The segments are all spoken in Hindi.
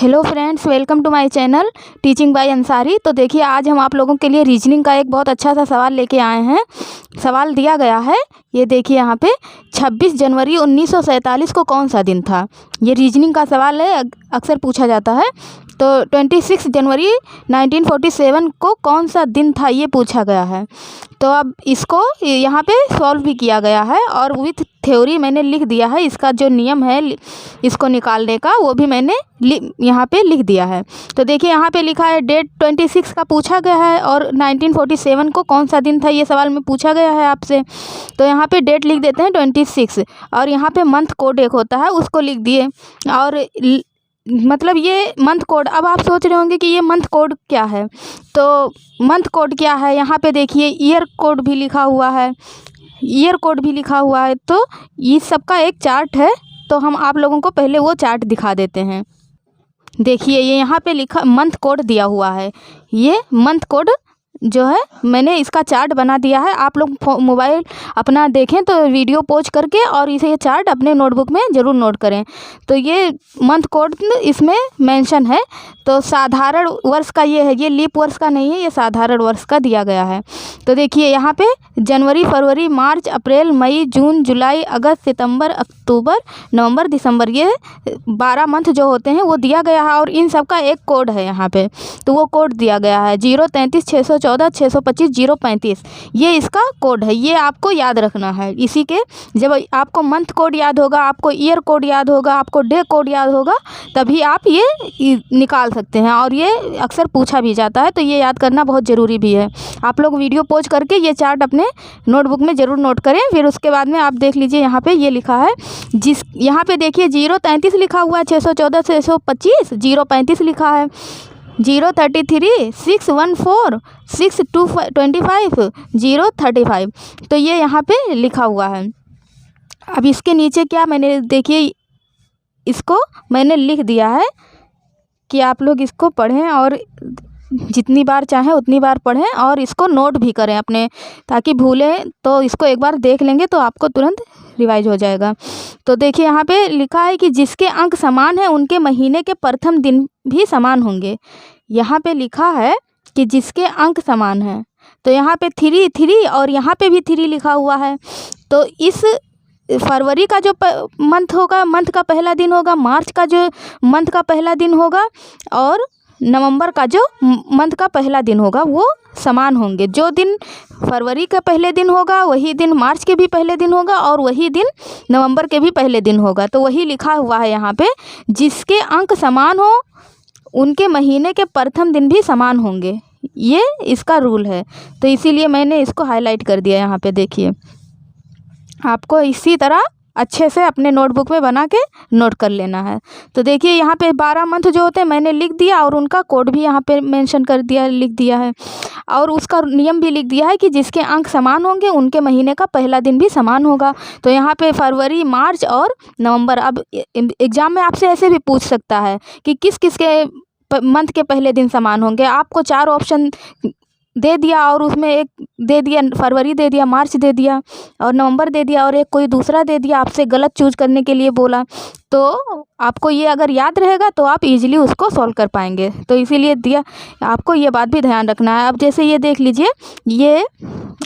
Hello friends, welcome to my channel teaching by Ansari. तो देखिए, आज हम आप लोगों के लिए रीजनिंग का एक बहुत अच्छा सा सवाल लेके आए हैं। सवाल दिया गया है, ये देखिए यहाँ पे 26 जनवरी 1947 को कौन सा दिन था। ये रीजनिंग का सवाल है, अक्सर पूछा जाता है। तो 26 जनवरी 1947 को कौन सा दिन था, ये पूछा गया है। तो अब इसको यहाँ पे सॉल्व भी किया गया है और विथ थ्योरी मैंने लिख दिया है। इसका जो नियम है इसको निकालने का, वो भी मैंने यहाँ पे लिख दिया है। तो देखिए, यहाँ पे लिखा है डेट 26 का पूछा गया है और 1947 को कौन सा दिन था, ये सवाल में पूछा गया है आपसे। तो यहाँ पे डेट लिख देते हैं 26 और यहाँ पे मंथ कोड एक होता है, उसको लिख दिए। और मतलब ये मंथ कोड, अब आप सोच रहे होंगे कि ये मंथ कोड क्या है। तो मंथ कोड क्या है, यहाँ पे देखिए ईयर कोड भी लिखा हुआ है, ईयर कोड भी लिखा हुआ है। तो इस सब का एक चार्ट है, तो हम आप लोगों को पहले वो चार्ट दिखा देते हैं। देखिए, ये यहाँ पे लिखा मंथ कोड दिया हुआ है। ये मंथ कोड जो है मैंने इसका चार्ट बना दिया है। आप लोग मोबाइल अपना देखें तो वीडियो पॉज करके और इसे ये चार्ट अपने नोटबुक में ज़रूर नोट करें। तो ये मंथ कोड इसमें मेंशन है। तो साधारण वर्ष का ये है, ये लीप वर्ष का नहीं है, ये साधारण वर्ष का दिया गया है। तो देखिए यहाँ पे जनवरी, फरवरी, मार्च, अप्रैल, मई, जून, जुलाई, अगस्त, सितंबर, अक्टूबर, नवंबर, दिसंबर, ये 12 मंथ जो होते हैं वो दिया गया है। और इन सब का एक कोड है यहाँ पे, तो वो कोड दिया गया है 033 614 625 035। ये इसका कोड है, ये आपको याद रखना है। इसी के जब आपको मंथ कोड याद होगा, आपको ईयर कोड याद होगा, आपको डे कोड याद होगा, तभी आप ये निकाल सकते हैं। और ये अक्सर पूछा भी जाता है, तो ये याद करना बहुत ज़रूरी भी है। आप लोग वीडियो पॉज करके ये चार्ट अपने नोटबुक में ज़रूर नोट करें। फिर उसके बाद में आप देख लीजिए, यहाँ पे ये लिखा है, जिस यहाँ पे देखिए 033 लिखा हुआ है, 614 625 035 लिखा है, 033 614 625 035। तो ये यहाँ पे लिखा हुआ है। अब इसके नीचे क्या मैंने, देखिए इसको मैंने लिख दिया है कि आप लोग इसको पढ़ें और जितनी बार चाहें उतनी बार पढ़ें और इसको नोट भी करें अपने, ताकि भूलें तो इसको एक बार देख लेंगे तो आपको तुरंत रिवाइज हो जाएगा। तो देखिए यहाँ पे लिखा है कि जिसके अंक समान हैं उनके महीने के प्रथम दिन भी समान होंगे। यहाँ पे लिखा है कि जिसके अंक समान हैं, तो यहाँ पे 3 और यहाँ पे भी 3 लिखा हुआ है। तो इस फरवरी का जो मंथ होगा, मंथ का पहला दिन होगा, मार्च का जो मंथ का पहला दिन होगा और नवंबर का जो मंथ का पहला दिन होगा, वो समान होंगे। जो दिन फरवरी का पहले दिन होगा वही दिन मार्च के भी पहले दिन होगा और वही दिन नवंबर के भी पहले दिन होगा। तो वही लिखा हुआ है यहाँ पे, जिसके अंक समान हो उनके महीने के प्रथम दिन भी समान होंगे। ये इसका रूल है, तो इसीलिए मैंने इसको हाईलाइट कर दिया। यहाँ पे देखिए, आपको इसी तरह अच्छे से अपने नोटबुक में बना के नोट कर लेना है। तो देखिए यहाँ पे 12 मंथ जो होते हैं मैंने लिख दिया और उनका कोड भी यहाँ पे मेंशन कर दिया, लिख दिया है। और उसका नियम भी लिख दिया है कि जिसके अंक समान होंगे उनके महीने का पहला दिन भी समान होगा। तो यहाँ पे फरवरी, मार्च और नवंबर। अब एग्ज़ाम में आपसे ऐसे भी पूछ सकता है कि किस किस के मंथ के पहले दिन समान होंगे। आपको 4 ऑप्शन दे दिया और उसमें एक दे दिया फरवरी, दे दिया मार्च, दे दिया और नवंबर दे दिया और एक कोई दूसरा दे दिया, आपसे गलत चूज करने के लिए बोला। तो आपको ये अगर याद रहेगा तो आप इजीली उसको सॉल्व कर पाएंगे। तो इसीलिए दिया, आपको ये बात भी ध्यान रखना है। अब जैसे ये देख लीजिए, ये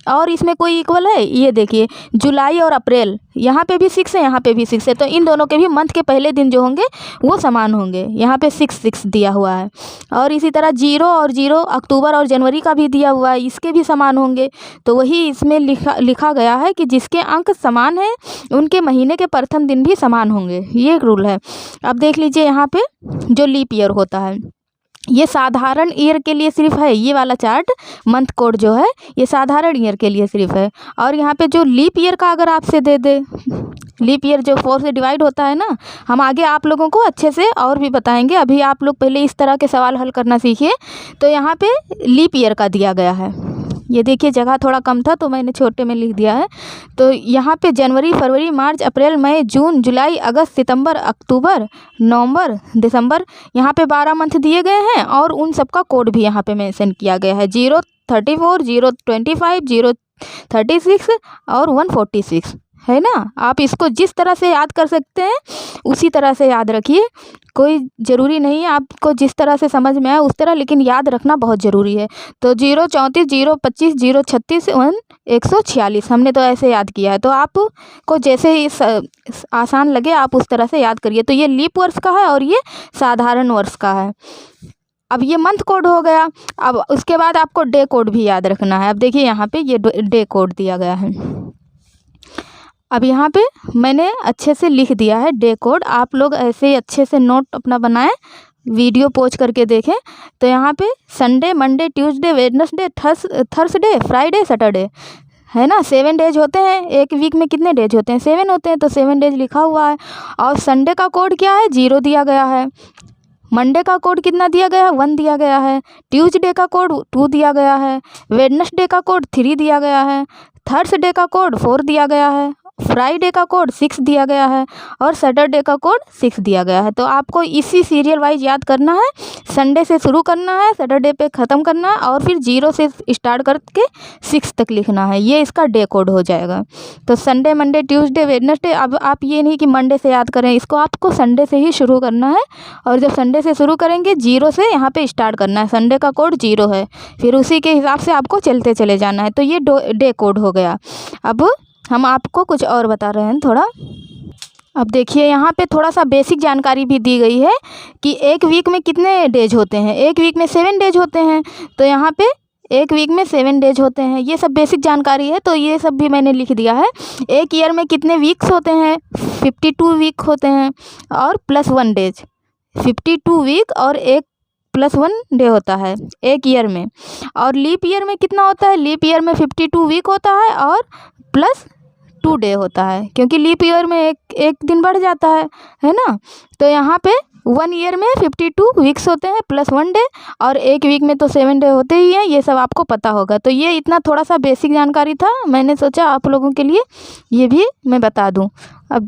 और इसमें कोई इक्वल है, ये देखिए जुलाई और अप्रैल, यहाँ पे भी 6 है, यहाँ पे भी 6 है। तो इन दोनों के भी मंथ के पहले दिन जो होंगे वो समान होंगे। यहाँ पे 6 दिया हुआ है। और इसी तरह 0 और 0 अक्टूबर और जनवरी का भी दिया हुआ है, इसके भी समान होंगे। तो वही इसमें लिखा गया है कि जिसके अंक समान हैं उनके महीने के प्रथम दिन भी समान होंगे। ये एक रूल है। अब देख लीजिए यहाँ पे जो लीप ईयर होता है, ये साधारण ईयर के लिए सिर्फ है। ये वाला चार्ट मंथ कोड जो है ये साधारण ईयर के लिए सिर्फ है। और यहाँ पे जो लीप ईयर का अगर आपसे दे दे, लीप ईयर जो 4 से डिवाइड होता है ना, हम आगे आप लोगों को अच्छे से और भी बताएंगे। अभी आप लोग पहले इस तरह के सवाल हल करना सीखिए। तो यहाँ पे लीप ईयर का दिया गया है। ये देखिए, जगह थोड़ा कम था तो मैंने छोटे में लिख दिया है। तो यहाँ पे जनवरी, फरवरी, मार्च, अप्रैल, मई, जून, जुलाई, अगस्त, सितंबर, अक्टूबर, नवंबर, दिसंबर, यहाँ पे 12 मंथ दिए गए हैं और उन सब का कोड भी यहाँ पे मेंशन किया गया है। 034 025 036 और 146। है ना। आप इसको जिस तरह से याद कर सकते हैं उसी तरह से याद रखिए, कोई ज़रूरी नहीं है आपको जिस तरह से समझ में आए उस तरह, लेकिन याद रखना बहुत ज़रूरी है। तो 034 025 036 146 हमने तो ऐसे याद किया है। तो आपको जैसे इस आसान लगे आप उस तरह से याद करिए। तो ये लीप वर्ष का है और ये साधारण वर्ष का है। अब ये मंथ कोड हो गया। अब उसके बाद आपको डे कोड भी याद रखना है। अब देखिए यहाँ पे ये डे कोड दिया गया है। अब यहाँ पे मैंने अच्छे से लिख दिया है डे कोड। आप लोग ऐसे ही अच्छे से नोट अपना बनाएं, वीडियो पॉज करके देखें। तो यहाँ पे Sunday, Monday, Tuesday, Wednesday, Thursday, Friday, Saturday, है ना। 7 डेज होते हैं। एक वीक में कितने डेज होते हैं? 7 होते हैं। तो 7 डेज लिखा हुआ है। और संडे का कोड क्या है? 0 दिया गया है। मंडे का कोड कितना दिया गया है? 1 दिया गया है। ट्यूसडे का कोड 2 दिया गया है। वेडनेसडे का कोड 3 दिया गया है। थर्सडे का कोड 4 दिया गया है। फ्राइडे का कोड 6 दिया गया है। और सैटरडे का कोड 6 दिया गया है। तो आपको इसी सीरियल वाइज याद करना है। संडे से शुरू करना है, सैटरडे पे ख़त्म करना है और फिर 0 से स्टार्ट करके 6 तक लिखना है। ये इसका डे कोड हो जाएगा। तो संडे, मंडे, ट्यूसडे, वेडनेसडे। अब आप ये नहीं कि मंडे से याद करें, इसको आपको संडे से ही शुरू करना है। और जब संडे से शुरू करेंगे 0 से यहाँ पे स्टार्ट करना है। संडे का कोड 0 है, फिर उसी के हिसाब से आपको चलते चले जाना है। तो ये डे कोड हो गया। अब हम आपको कुछ और बता रहे हैं थोड़ा। अब देखिए यहाँ पे थोड़ा सा बेसिक जानकारी भी दी गई है कि एक वीक में कितने डेज होते हैं। एक वीक में 7 डेज होते हैं। तो यहाँ पे एक वीक में 7 डेज होते हैं। ये सब बेसिक जानकारी है, तो ये सब भी मैंने लिख दिया है। एक ईयर में कितने वीक्स होते हैं? 52 वीक होते हैं और +1 डेज। 52 वीक और एक +1 डे होता है एक ईयर में। और लीप ईयर में कितना होता है? लीप ईयर में 52 वीक होता है और +2 डे होता है, क्योंकि लीप ईयर में एक दिन बढ़ जाता है ना। तो यहाँ पे 1 ईयर में 52 वीक्स होते हैं +1 डे, और एक वीक में तो 7 डे होते ही हैं। ये सब आपको पता होगा। तो ये इतना थोड़ा सा बेसिक जानकारी था, मैंने सोचा आप लोगों के लिए ये भी मैं बता दूं। अब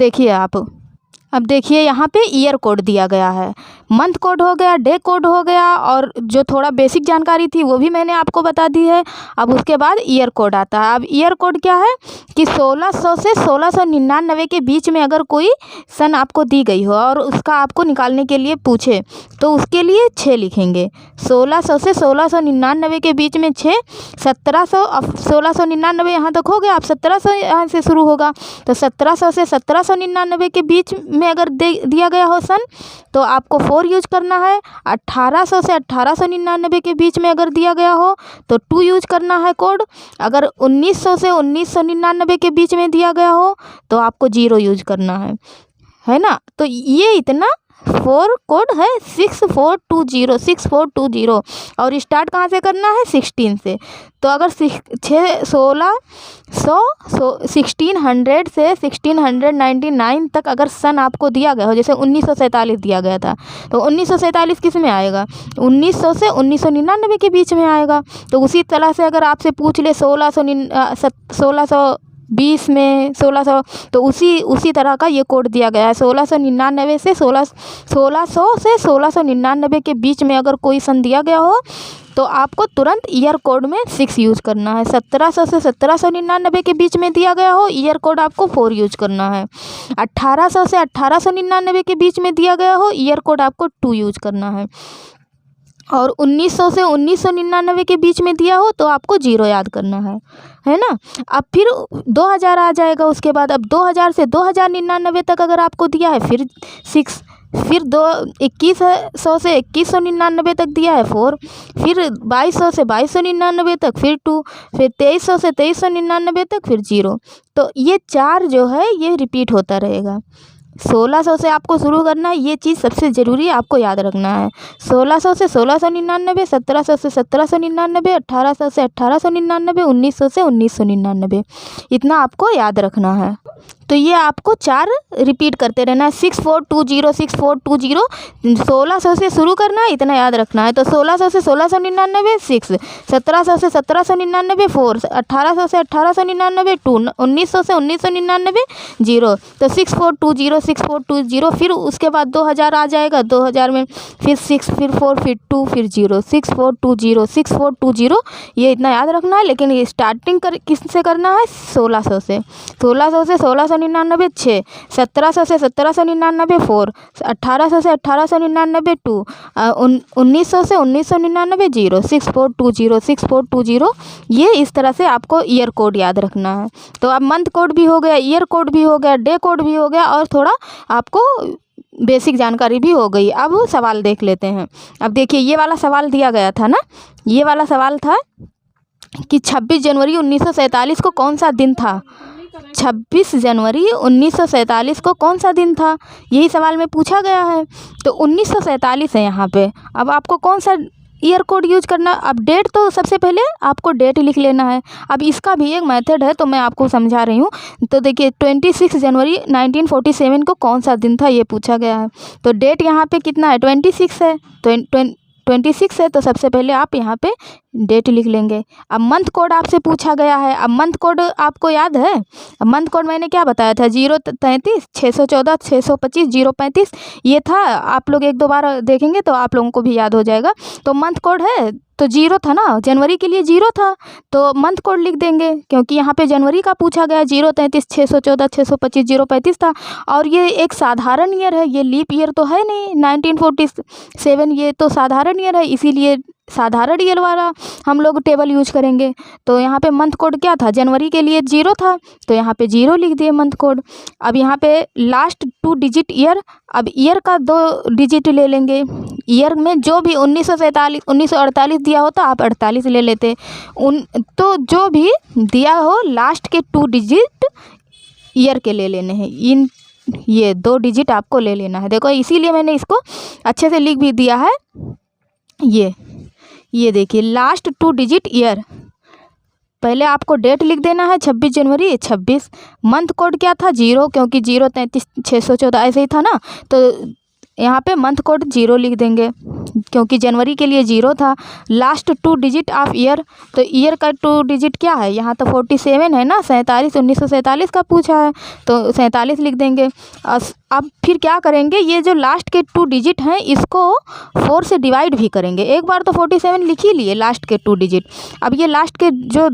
देखिए यहाँ पे ईयर कोड दिया गया है, मंथ कोड हो गया, डे कोड हो गया, और जो थोड़ा बेसिक जानकारी थी वो भी मैंने आपको बता दी है। अब उसके बाद ईयर कोड आता है। अब ईयर कोड क्या है कि 1600 से 1699 के बीच में अगर कोई सन आपको दी गई हो और उसका आपको निकालने के लिए पूछे तो उसके लिए 6 लिखेंगे। 1600 से 1699 के बीच में 6, 1699 यहाँ तक हो गया। अब 1700 यहाँ से शुरू होगा। तो 1700 से 1799 के बीच में अगर दिया गया हो सन तो आपको 4 यूज करना है। 1800 से 1899 के बीच में अगर दिया गया हो तो 2 यूज करना है कोड। अगर 1900 से 1999 के बीच में दिया गया हो तो आपको 0 यूज करना है ना। तो ये इतना 4 कोड है 6420 और स्टार्ट कहाँ से करना है? 16 से। तो अगर 1600 से 1699 तक अगर सन आपको दिया गया हो, जैसे 1947 दिया गया था, तो 1947 किस में आएगा? 1900 से 1999 के बीच में आएगा। तो उसी तरह से अगर आपसे पूछ ले 1620 में 1600, तो उसी तरह का ये कोड दिया गया है। 1699 से 1600 से 1699 के बीच में अगर कोई सन दिया गया हो तो आपको तुरंत ईयर कोड में 6 यूज करना है। 1700 से 1799 के बीच में दिया गया हो, ईयर कोड आपको 4 यूज करना है। 1800 से 1899 के बीच में दिया गया हो, ईयर कोड आपको 2 यूज करना है। और 1900 से 1999 के बीच में दिया हो तो आपको 0 याद करना है ना। अब फिर 2000 आ जाएगा उसके बाद। अब 2000 से 2099 तक अगर आपको दिया है फिर 6, फिर 2100 से 2199 तक दिया है 4, फिर 2200 से 2299 तक फिर 2, फिर 2300 से 2399 तक फिर 0। तो ये 4 जो है ये रिपीट होता रहेगा। 1600 से आपको शुरू करना है, ये चीज़ सबसे ज़रूरी आपको याद रखना है। 1600 से 1699, 1700 से 1799, 1800 से 1899, 1900 से 1999, इतना आपको याद रखना है। तो ये आपको 4 रिपीट करते रहना है। 6420 6420, 1600 से शुरू करना है, इतना याद रखना है। तो 1600 से 1699 6, 1700 से 1799 4, 1800 से 1899 2, 1900 से 1999 0। तो 6420 6420, फिर उसके बाद 2000 आ जाएगा। 2000 में फिर 6, फिर 4, फिर 2, फिर 0। 6420 6420, ये इतना याद रखना है। लेकिन ये स्टार्टिंग किस से करना है? 1600 से 1600 1799 6, 1700 से 1799 4, 1800 से 1899 2, 1900 से 1999 0, 6420 6420। ये इस तरह से आपको ईयर कोड याद रखना है। तो अब मंथ कोड भी हो गया, ईयर कोड भी हो गया, डे कोड भी हो गया और थोड़ा आपको बेसिक जानकारी भी हो गई। अब सवाल देख लेते हैं। अब देखिए ये वाला सवाल दिया गया था ना, ये वाला सवाल था कि 26 जनवरी 1947 को कौन सा दिन था। 26 जनवरी 1947 को कौन सा दिन था, यही सवाल में पूछा गया है। तो 1947 है यहाँ पे। अब आपको कौन सा ईयर कोड यूज करना। अब डेट तो सबसे पहले आपको डेट लिख लेना है। अब इसका भी एक मेथड है तो मैं आपको समझा रही हूँ। तो देखिए 26 जनवरी 1947 को कौन सा दिन था ये पूछा गया है। तो डेट यहाँ पे कितना है, 26 है, 26 है। तो सबसे पहले आप यहाँ पे डेट लिख लेंगे। अब मंथ कोड आपसे पूछा गया है। अब मंथ कोड आपको याद है। अब मंथ कोड मैंने क्या बताया था, 033 614 625 035 ये था। आप लोग एक दो बार देखेंगे तो आप लोगों को भी याद हो जाएगा। तो मंथ कोड है तो 0 था ना, जनवरी के लिए 0 था तो मंथ कोड लिख देंगे क्योंकि यहाँ पे जनवरी का पूछा गया। 033 614 625 035 था। और ये एक साधारण ईयर है, ये लीप ईयर तो है नहीं। 1947 ये तो साधारण ईयर है, इसीलिए साधारण ईयर वाला हम लोग टेबल यूज करेंगे। तो यहाँ पे मंथ कोड क्या था, जनवरी के लिए 0 था तो यहाँ पे 0 लिख दिए मंथ कोड। अब यहाँ पे लास्ट 2 डिजिट ईयर। अब ईयर का 2 डिजिट ले लेंगे। ईयर में जो भी 1948 दिया होता आप 48 ले लेते। तो जो भी दिया हो लास्ट के 2 डिजिट ईयर के ले लेने हैं। इन ये 2 डिजिट आपको ले लेना है। देखो इसीलिए मैंने इसको अच्छे से लिख भी दिया है। ये देखिए लास्ट 2 डिजिट ईयर। पहले आपको डेट लिख देना है 26 जनवरी 26। मंथ कोड क्या था, 0 क्योंकि 033 614 ऐसे ही था ना। तो यहाँ पे मंथ कोड 0 लिख देंगे क्योंकि जनवरी के लिए 0 था। Last 2 digit of year. तो ईयर का 2 डिजिट क्या है, यहाँ तो 47 है ना, 47 1947 का पूछा है तो 47 लिख देंगे। अब फिर क्या करेंगे, ये जो लास्ट के 2 डिजिट हैं इसको 4 से डिवाइड भी करेंगे। एक बार तो 47 लिख ही लिए लास्ट के 2 डिजिट। अब ये लास्ट के जो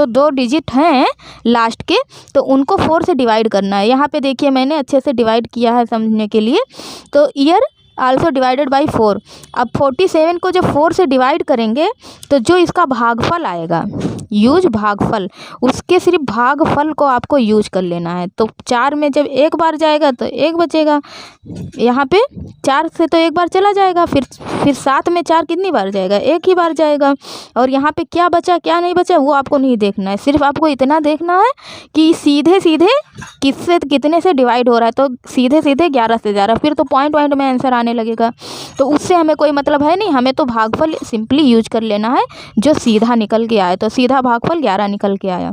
2 डिजिट हैं लास्ट के, तो उनको 4 से डिवाइड करना है। यहाँ पे देखिए मैंने अच्छे से डिवाइड किया है समझने के लिए। तो ईयर आल्सो डिवाइडेड बाई 4। अब 47 को जब 4 से डिवाइड करेंगे तो जो इसका भागफल आएगा, यूज भागफल, उसके सिर्फ भागफल को आपको यूज कर लेना है। तो 4 में जब एक बार जाएगा तो 1 बचेगा। यहाँ पे 4 से तो एक बार चला जाएगा, फिर 7 में 4 कितनी बार जाएगा, 1 ही बार जाएगा। और यहाँ पे क्या बचा क्या नहीं बचा वो आपको नहीं देखना है, सिर्फ आपको इतना देखना है कि सीधे सीधे किससे कितने से डिवाइड हो रहा है। तो सीधे सीधे 11 से 11, फिर तो पॉइंट में आंसर आने लगेगा। तो उससे हमें कोई मतलब है नहीं, हमें तो भागफल सिंपली यूज कर लेना है जो सीधा निकल के आए। तो सीधा भागफल 11 निकल के आया।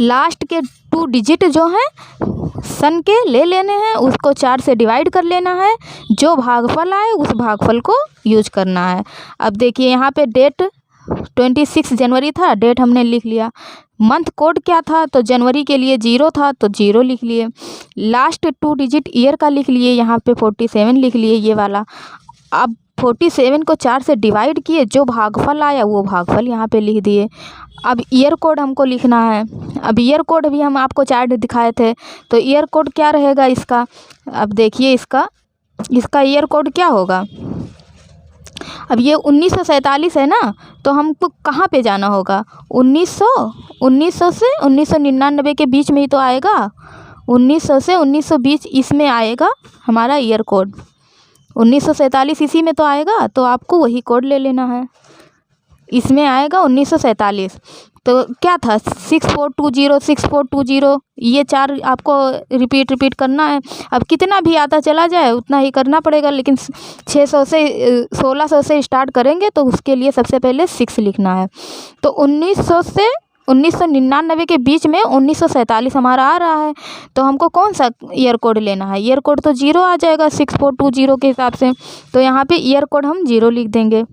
लास्ट के 2 डिजिट जो हैं सन के ले लेने हैं, उसको 4 से डिवाइड कर लेना है। जो भागफल आए उस भागफल को यूज करना है। अब देखिए यहाँ पे डेट 26 जनवरी था, डेट हमने लिख लिया। मंथ कोड क्या था, तो जनवरी के लिए 0 था तो 0 लिख लिए। लास्ट 2 डिजिट ईयर का लिख लिए, यहाँ पे 47 लिख लिए ये वाला। अब 47 को 4 से डिवाइड किए, जो भागफल आया वो भागफल यहाँ पे लिख दिए। अब ईयर कोड हमको लिखना है। अब ईयर कोड भी हम आपको चार्ट दिखाए थे, तो ईयर कोड क्या रहेगा इसका। अब देखिए इसका ईयर कोड क्या होगा। अब ये 1947 है ना, तो हमको कहाँ पे जाना होगा, 1900 से 1999 के बीच में ही तो आएगा। 1900 से 1920 इसमें आएगा हमारा ईयर कोड। 1947 इसी में तो आएगा, तो आपको वही कोड ले लेना है। इसमें आएगा 1947। तो क्या था 6420 6420, ये 4 आपको रिपीट करना है। अब कितना भी आता चला जाए उतना ही करना पड़ेगा, लेकिन 600 से 1600 से स्टार्ट करेंगे तो उसके लिए सबसे पहले 6 लिखना है। तो 1900 से 1999 के बीच में 1947 हमारा आ रहा है, तो हमको कौन सा ईयर कोड लेना है। ईयर कोड तो 0 आ जाएगा 6420 के हिसाब से, तो यहाँ पे ईयर कोड हम 0 लिख देंगे।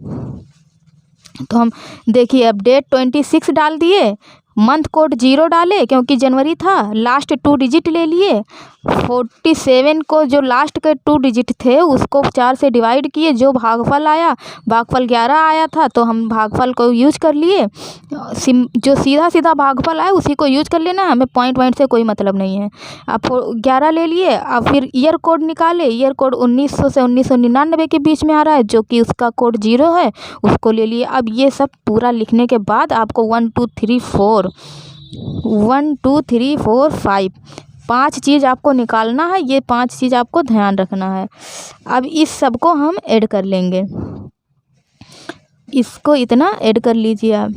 तो हम देखिए अब डेट 26 डाल दिए, मंथ कोड 0 डाले क्योंकि जनवरी था, लास्ट 2 डिजिट ले लिए। 47 को जो लास्ट के 2 डिजिट थे उसको 4 से डिवाइड किए, जो भागफल आया, भागफल 11 आया था तो हम भागफल को यूज कर लिए। जो सीधा सीधा भागफल आया उसी को यूज कर लेना, हमें पॉइंट से कोई मतलब नहीं है। अब 11 ले लिए। अब फिर ईयर कोड निकाले, ईयर कोड 1900 से 1999 के बीच में आ रहा है, जो कि उसका कोड 0 है, उसको ले लिए। अब ये सब पूरा लिखने के बाद आपको 1 2 3 4 1 2 3 4 5 5 चीज़ आपको निकालना है। ये 5 चीज़ आपको ध्यान रखना है। अब इस सब को हम ऐड कर लेंगे। इसको इतना ऐड कर लीजिए आप।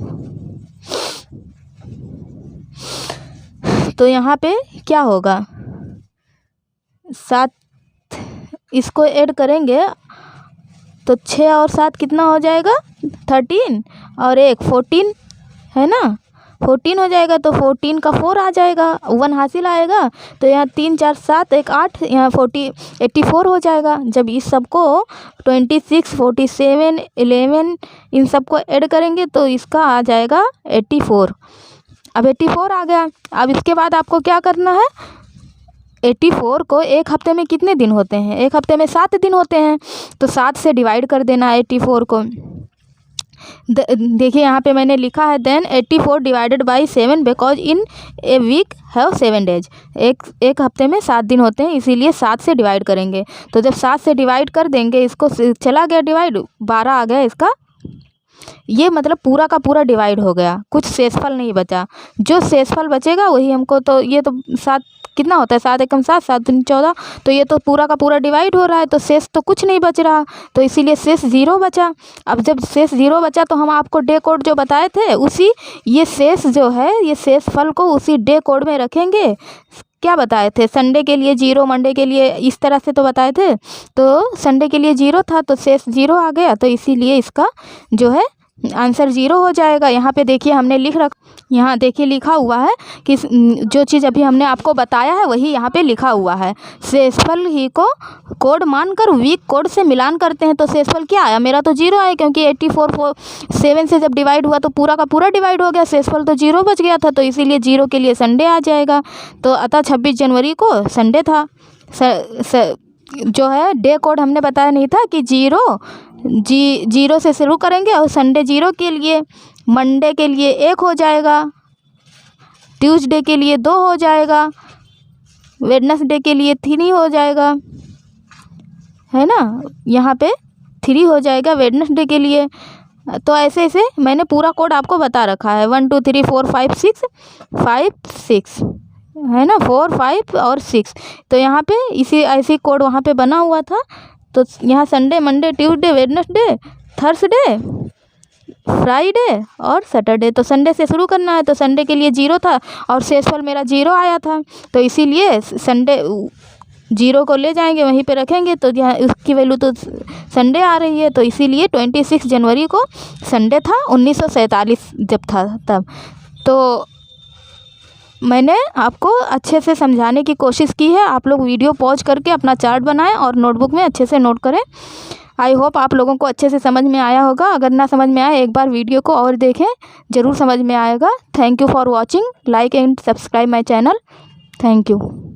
तो यहाँ पे क्या होगा, 7 इसको ऐड करेंगे तो 6 और 7 कितना हो जाएगा, 13 और 1 14 है ना, 14 हो जाएगा। तो 14 का 4 आ जाएगा, 1 हासिल आएगा। तो यहाँ 3 4 7 1 8, यहाँ 84 हो जाएगा। जब इस सब को 26 47 11 इन सब को ऐड करेंगे तो इसका आ जाएगा 84। अब 84 आ गया। अब इसके बाद आपको क्या करना है, 84 को एक हफ्ते में कितने दिन होते हैं, एक हफ्ते में 7 दिन होते हैं, तो 7 से डिवाइड कर देना है 84 को। देखिए यहाँ पे मैंने लिखा है then 84 divided by 7 because in a week have 7 days. एक हफ्ते में 7 दिन होते हैं, इसीलिए 7 से डिवाइड करेंगे। तो जब 7 से डिवाइड कर देंगे, इसको चला गया डिवाइड, 12 आ गया इसका। ये मतलब पूरा का पूरा डिवाइड हो गया, कुछ शेषफल नहीं बचा। जो शेषफल बचेगा वही हमको, तो ये तो 7 कितना होता है, 7 एकम 7 7 दूनी 14, तो ये तो पूरा का पूरा डिवाइड हो रहा है, तो शेष तो कुछ नहीं बच रहा, तो इसीलिए शेष 0 बचा। अब जब शेष 0 बचा तो हम आपको डे कोड जो बताए थे उसी, ये शेष जो है, ये शेषफल को उसी डे कोड में रखेंगे। क्या बताए थे, संडे के लिए 0, मंडे के लिए इस तरह से तो बताए थे। तो संडे के लिए 0 था तो शेष 0 आ गया, तो इसीलिए इसका जो है आंसर 0 हो जाएगा। यहाँ पे देखिए हमने यहाँ देखिए लिखा हुआ है कि जो चीज़ अभी हमने आपको बताया है वही यहाँ पे लिखा हुआ है। शेषफल ही को कोड मानकर वीक कोड से मिलान करते हैं। तो शेषफल क्या आया, मेरा तो 0 आया क्योंकि 84 7 से जब डिवाइड हुआ तो पूरा का पूरा डिवाइड हो गया, शेषफल तो 0 बच गया था, तो इसीलिए 0 के लिए संडे आ जाएगा। तो अतः 26 जनवरी को संडे था। जो है डे कोड हमने बताया नहीं था कि 0 से शुरू करेंगे और संडे 0 के लिए, मंडे के लिए 1 हो जाएगा, ट्यूसडे के लिए 2 हो जाएगा, वेडनेसडे के लिए 3 हो जाएगा, है ना, यहाँ पे 3 हो जाएगा वेडनेसडे के लिए। तो ऐसे ऐसे मैंने पूरा कोड आपको बता रखा है, 1 2 3 4 5 6 है ना, 4 5 और 6। तो यहाँ पे इसी ऐसी कोड वहाँ पे बना हुआ था। तो यहाँ Sunday Monday Tuesday Wednesday Thursday Friday और सैटरडे, तो संडे से शुरू करना है। तो संडे के लिए 0 था और शेषफल मेरा 0 आया था, तो इसीलिए संडे 0 को ले जाएंगे वहीं पे रखेंगे, तो यहाँ उसकी वैल्यू तो संडे आ रही है, तो इसीलिए 26 जनवरी को संडे था 1947 जब था तब। तो मैंने आपको अच्छे से समझाने की कोशिश की है। आप लोग वीडियो पॉज करके अपना चार्ट बनाएं और नोटबुक में अच्छे से नोट करें। आई होप आप लोगों को अच्छे से समझ में आया होगा। अगर ना समझ में आए एक बार वीडियो को और देखें, ज़रूर समझ में आएगा। Thank you for watching, like and subscribe my channel. Thank you.